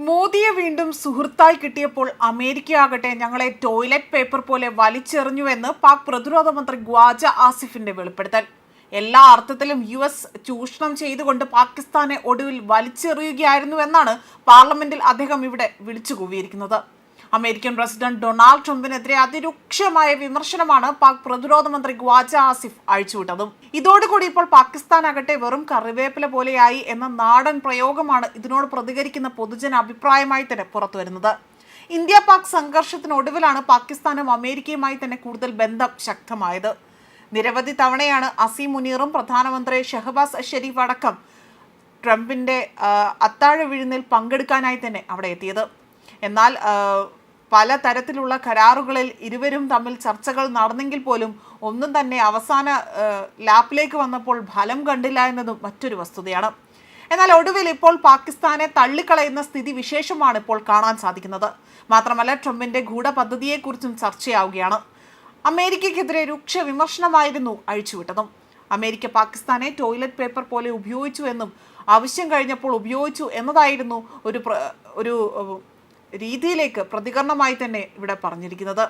മോദിയെ വീണ്ടും സുഹൃത്തായി കിട്ടിയപ്പോൾ അമേരിക്കയാകട്ടെ ഞങ്ങളെ ടോയ്ലറ്റ് പേപ്പർ പോലെ വലിച്ചെറിഞ്ഞുവെന്ന് പാക് പ്രതിരോധ മന്ത്രി ഖ്വാജ ആസിഫിന്റെ വെളിപ്പെടുത്തൽ. എല്ലാ അർത്ഥത്തിലും US ചൂഷണം ചെയ്തുകൊണ്ട് പാകിസ്ഥാനെ ഒടുവിൽ വലിച്ചെറിയുകയായിരുന്നുവെന്നാണ് പാർലമെന്റിൽ അദ്ദേഹം ഇവിടെ വിളിച്ചു കൂവിയിരിക്കുന്നത്. അമേരിക്കൻ പ്രസിഡന്റ് ഡൊണാൾഡ് ട്രംപിനെതിരെ അതിരൂക്ഷമായ വിമർശനമാണ് പാക് പ്രതിരോധ മന്ത്രി ഖ്വാജ ആസിഫ് അഴിച്ചുവിട്ടതും. ഇതോടുകൂടി ഇപ്പോൾ പാകിസ്ഥാനാകട്ടെ വെറും കറിവേപ്പില പോലെയായി എന്ന നാടൻ പ്രയോഗമാണ് ഇതിനോട് പ്രതികരിക്കുന്ന പൊതുജന അഭിപ്രായമായി തന്നെ പുറത്തുവരുന്നത്. ഇന്ത്യ പാക് സംഘർഷത്തിനൊടുവിലാണ് പാകിസ്ഥാനും അമേരിക്കയുമായി തന്നെ കൂടുതൽ ബന്ധം ശക്തമായത്. നിരവധി തവണയാണ് അസീം മുനീറും പ്രധാനമന്ത്രി ഷഹബാസ് ഷെരീഫ് അടക്കം ട്രംപിന്റെ അത്താഴ വിരുന്നിൽ പങ്കെടുക്കാനായി തന്നെ അവിടെ എത്തിയത്. എന്നാൽ പല തരത്തിലുള്ള കരാറുകളിൽ ഇരുവരും തമ്മിൽ ചർച്ചകൾ നടന്നെങ്കിൽ പോലും ഒന്നും തന്നെ അവസാന ലാപ്പിലേക്ക് വന്നപ്പോൾ ഫലം കണ്ടില്ല എന്നതും മറ്റൊരു വസ്തുതയാണ്. എന്നാൽ ഒടുവിൽ ഇപ്പോൾ പാകിസ്ഥാനെ തള്ളിക്കളയുന്ന സ്ഥിതി വിശേഷമാണ് ഇപ്പോൾ കാണാൻ സാധിക്കുന്നത്. മാത്രമല്ല ട്രംപിന്റെ ഗൂഢപദ്ധതിയെക്കുറിച്ചും ചർച്ചയാവുകയാണ്. അമേരിക്കയ്ക്കെതിരെ രൂക്ഷ വിമർശനമായിരുന്നു അഴിച്ചുവിട്ടതും. അമേരിക്ക പാകിസ്ഥാനെ ടോയ്ലറ്റ് പേപ്പർ പോലെ ഉപയോഗിച്ചു എന്നും ആവശ്യം കഴിഞ്ഞപ്പോൾ ഉപയോഗിച്ചു എന്നതായിരുന്നു ഒരു രീതിയിലേക്ക് പ്രതികരണമായി തന്നെ ഇവിടെ പറഞ്ഞിരിക്കുന്നത്.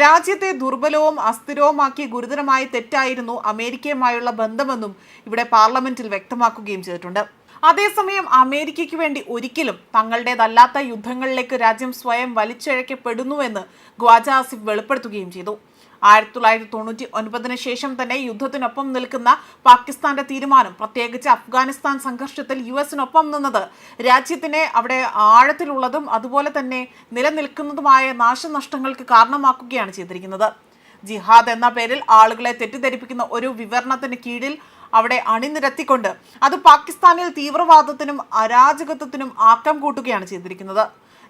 രാജ്യത്തെ ദുർബലവും അസ്ഥിരവുമാക്കി ഗുരുതരമായ തെറ്റായിരുന്നു അമേരിക്കയുമായുള്ള ബന്ധമെന്നും ഇവിടെ പാർലമെന്റിൽ വ്യക്തമാക്കുകയും ചെയ്തിട്ടുണ്ട്. അതേസമയം അമേരിക്കയ്ക്ക് വേണ്ടി ഒരിക്കലും തങ്ങളുടേതല്ലാത്ത യുദ്ധങ്ങളിലേക്ക് രാജ്യം സ്വയം വലിച്ചിഴക്കപ്പെടുന്നുവെന്ന് ഖ്വാജ ആസിഫ് വെളിപ്പെടുത്തുകയും ചെയ്തു. 1999 ശേഷം തന്നെ യുദ്ധത്തിനൊപ്പം നിൽക്കുന്ന പാകിസ്ഥാന്റെ തീരുമാനം, പ്രത്യേകിച്ച് അഫ്ഗാനിസ്ഥാൻ സംഘർഷത്തിൽ US നിന്നത് രാജ്യത്തിനെ അവിടെ ആഴത്തിലുള്ളതും അതുപോലെ തന്നെ നിലനിൽക്കുന്നതുമായ നാശനഷ്ടങ്ങൾക്ക് കാരണമാക്കുകയാണ് ചെയ്തിരിക്കുന്നത്. ജിഹാദ് എന്ന പേരിൽ ആളുകളെ തെറ്റിദ്ധരിപ്പിക്കുന്ന ഒരു വിവരണത്തിന് കീഴിൽ അവിടെ അണിനിരത്തിക്കൊണ്ട് അത് പാകിസ്ഥാനിൽ തീവ്രവാദത്തിനും അരാജകത്വത്തിനും ആക്കം കൂട്ടുകയാണ് ചെയ്തിരിക്കുന്നത്.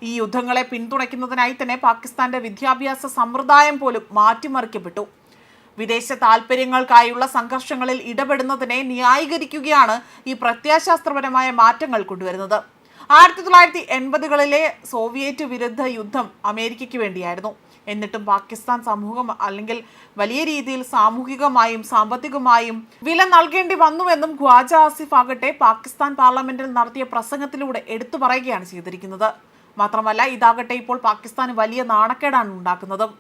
ഈ യുദ്ധങ്ങളെ പിന്തുണയ്ക്കുന്നതിനായി തന്നെ പാകിസ്ഥാന്റെ വിദ്യാഭ്യാസ സമ്പ്രദായം പോലും മാറ്റിമറിക്കപ്പെട്ടു. വിദേശ താൽപര്യങ്ങൾക്കായുള്ള സംഘർഷങ്ങളിൽ ഇടപെടുന്നതിനെ ന്യായീകരിക്കുകയാണ് ഈ പ്രത്യാശാസ്ത്രപരമായ മാറ്റങ്ങൾ കൊണ്ടുവരുന്നത്. 1980കളിലെ സോവിയറ്റ് വിരുദ്ധ യുദ്ധം അമേരിക്കയ്ക്ക് വേണ്ടിയായിരുന്നു. എന്നിട്ടും പാകിസ്ഥാൻ സമൂഹം അല്ലെങ്കിൽ വലിയ രീതിയിൽ സാമൂഹികമായും സാമ്പത്തികമായും വില നൽകേണ്ടി വന്നുവെന്നും ഖ്വാജ ആസിഫ് ആകട്ടെ പാകിസ്ഥാൻ പാർലമെന്റിൽ നടത്തിയ പ്രസംഗത്തിലൂടെ എടുത്തു പറയുകയാണ് ചെയ്തിരിക്കുന്നത്. മാത്രമല്ല ഇതാകട്ടെ ഇപ്പോൾ പാകിസ്ഥാന് വലിയ നാണക്കേടാണ് ഉണ്ടാക്കുന്നതും.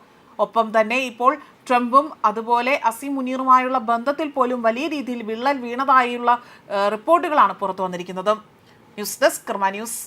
ഒപ്പം തന്നെ ഇപ്പോൾ ട്രംപും അതുപോലെ അസീം മുനീറുമായുള്ള ബന്ധത്തിൽ പോലും വലിയ രീതിയിൽ വിള്ളൽ വീണതായുള്ള റിപ്പോർട്ടുകളാണ് പുറത്തു വന്നിരിക്കുന്നത്. ന്യൂസ് ഡെസ്ക് കർമ്മ ന്യൂസ്.